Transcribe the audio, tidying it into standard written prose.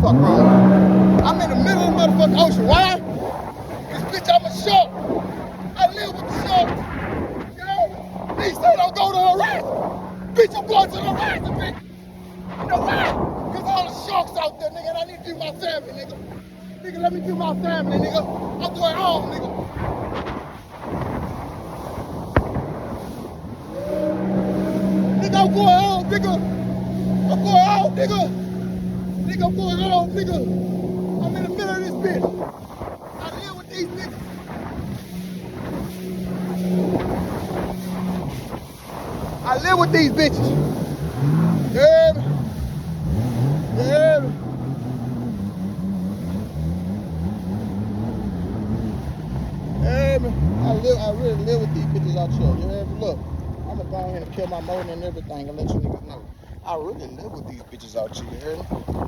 fuck wrong. I'm in the middle of the motherfucking ocean. Why? Cause bitch, I'm a shark. I live with the sharks. You know? They say don't go to the horizon. Bitch, I'm going to the horizon, bitch. You know why? Cause all the sharks out there, nigga, and I need to do my family, nigga. Nigga, let me do my family, nigga. I'm going home, nigga. Nigga, I'm going home, nigga. I'm going home, nigga. Nigga, I'm going home, nigga. I'm in the middle of this bitch. I live with these niggas. I live with these bitches. Yeah. Yeah. Yeah, man. I really live with these bitches out here. You hear me? Look, I'm gonna go ahead and kill my motor and everything and let you niggas know. I really live with these bitches out here, you hear me?